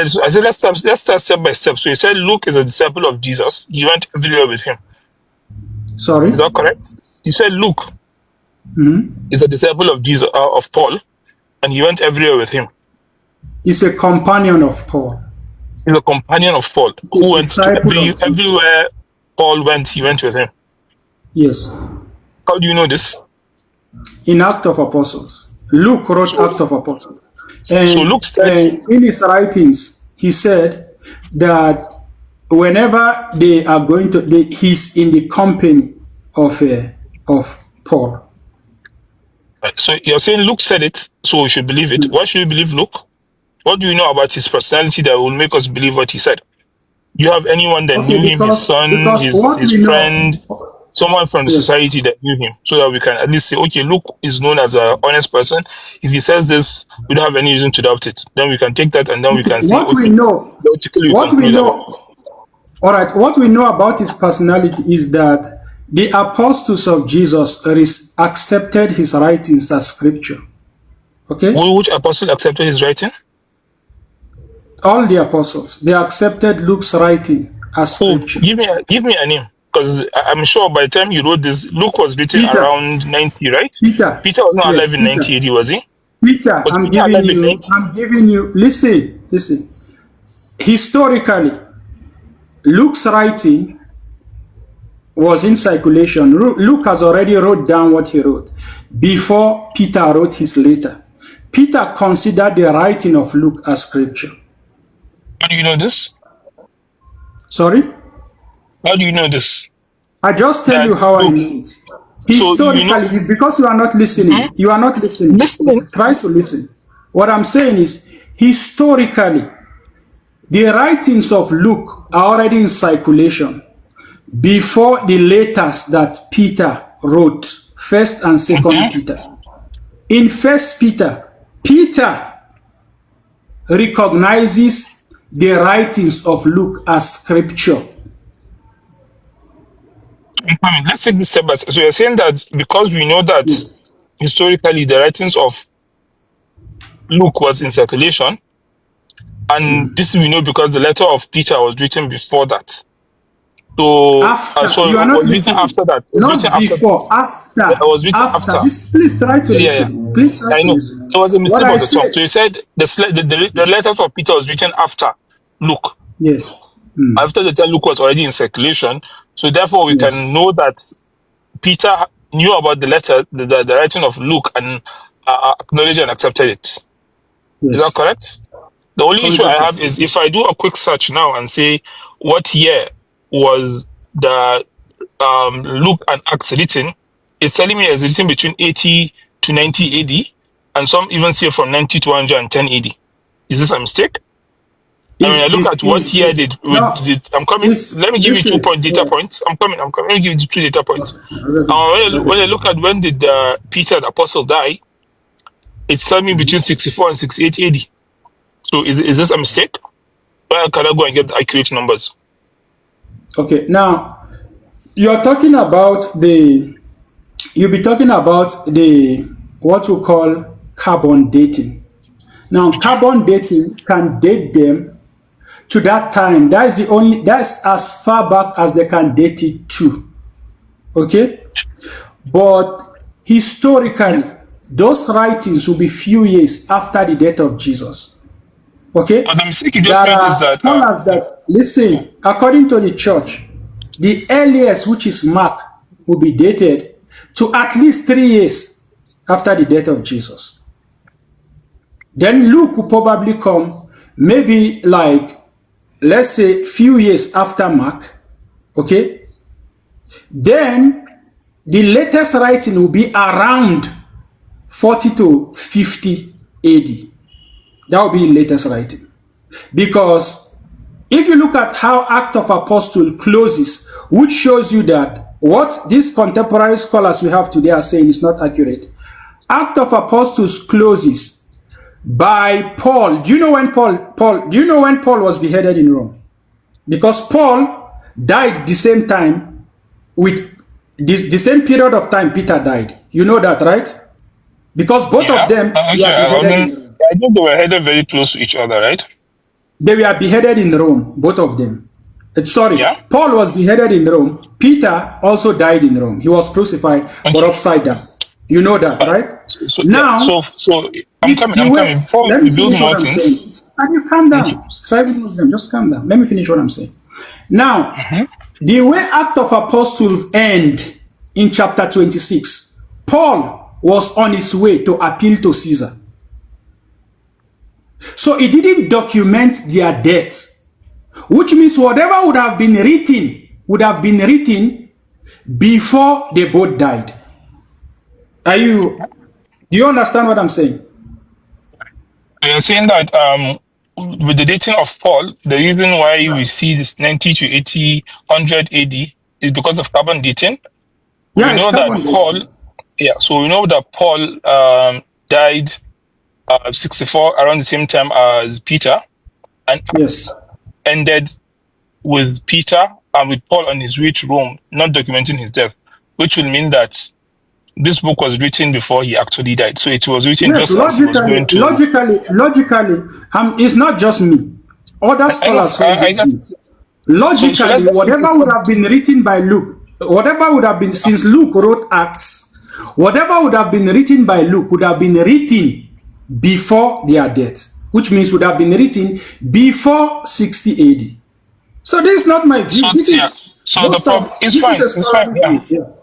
So I said, let's start step by step. So you said Luke is a disciple of Jesus. He went everywhere with him. Sorry? Is that correct? You said Luke is a disciple of Jesus, of Paul, and he went everywhere with him. He's a companion of Paul. He's a companion of Paul who went to everywhere Paul went. He went with him. Yes. How do you know this? In Acts of Apostles. Luke wrote Acts of Apostles. And, so Luke said, in his writings, he said that whenever they are going to, he's in the company of Paul. So you're saying Luke said it, so we should believe it. Why should we believe Luke? What do you know about his personality that will make us believe what he said? Do you have anyone that knew him, his son, his friend, someone from the society that knew him, so that we can at least say, okay, Luke is known as an honest person. If he says this, we don't have any reason to doubt it. Then we can take that and then we can say, what we know, all right, what we know about his personality is that the apostles of Jesus accepted his writings as scripture. Okay? Which apostle accepted his writing? All the apostles. They accepted Luke's writing as scripture. Give me a name. Because I'm sure by the time you wrote this, Luke was written around 90, right? Peter was not alive in 90 AD, was he? Peter, I'm giving you, listen. Historically, Luke's writing was in circulation. Luke has already wrote down what he wrote before Peter wrote his letter. Peter considered the writing of Luke as scripture. How do you know this? Sorry? How do you know this? I just tell you how I know it. Historically, because you are not listening, you are not listening. Try to listen. What I'm saying is, historically, the writings of Luke are already in circulation before the letters that Peter wrote, 1st and 2nd Peter. In 1st Peter, Peter recognizes the writings of Luke as scripture. Let's take this step by step. So you're saying that because we know that historically the writings of Luke was in circulation, and this we know because the letter of Peter was written before that. So, you are not written after that. Not before, after. It was written after. Please try to listen. Please try to listen. It was a mistake of the tongue. So you said the letters of Peter was written after Luke. Yes. After the time Luke was already in circulation. So therefore we can know that Peter knew about the letter, the writing of Luke, and acknowledged and accepted it. Yes. Is that correct? The only issue I have is if I do a quick search now and say what year was the Luke and Acts written, it's telling me it's written between 80 to 90 AD, and some even say from 90 to 110 AD. Is this a mistake? I look at what year I'm coming. Let me give you 2 data points. I'm coming. Let me give you 2 data points. When I look at when did Peter the Apostle die, it's telling me between 64 and 68 AD. So is this a mistake? Where can I go and get the accurate numbers? Okay, now you're talking about you'll be talking about what we call carbon dating. Now, carbon dating can date them to that time. That's as far back as they can date it to. Okay? But historically, those writings will be few years after the death of Jesus. Okay? But the mistake you just made is that scholars that listen, according to the church, the earliest, which is Mark, will be dated to at least 3 years after the death of Jesus. Then Luke will probably come maybe like, let's say, few years after Mark. Okay? Then the latest writing will be around 40 to 50 AD. That will be the latest writing. Because if you look at how Acts of Apostles closes, which shows you that what these contemporary scholars we have today are saying is not accurate. Acts of Apostles closes by Paul. Do you know when Paul was beheaded in Rome? Because Paul died the same time with the same period of time Peter died. You know that, right? Because both of them I think they were headed very close to each other, right? They were beheaded in Rome, both of them. Sorry, Yeah. Paul was beheaded in Rome. Peter also died in Rome. He was crucified, but Okay. upside down. You know that, right? So Now, so I'm coming. Before let we me build finish more what I'm things. saying. Can you calm Okay. down? Striving Muslim, just calm down. Let me finish what I'm saying. Now, Mm-hmm. the way Act of Apostles end in chapter 26, Paul was on his way to appeal to Caesar. So he didn't document their death, which means whatever would have been written before they both died. Do you understand what I'm saying? You're saying that with the dating of Paul, the reason why we see this 90 to 80, 100 AD is because of carbon dating. Yeah, We it's know that carbon Paul, dating. so we know that Paul died 64 around the same time as Peter, and Yes. ended with Peter and with Paul on his way to Rome, not documenting his death, which will mean that this book was written before he actually died. So it was written Yes, just as he was going to. logically, it's not just me. Other I know, scholars hold I this got. view. So Logically, let's simply whatever say would have been written by Luke, whatever would have been, since Luke wrote Acts, whatever would have been written by Luke would have been written before their death, which means would have been written before 60 AD. So this is not my view. so This yeah. is So the problem is this is fine. a It's fine. scholarly Yeah. view. Yeah.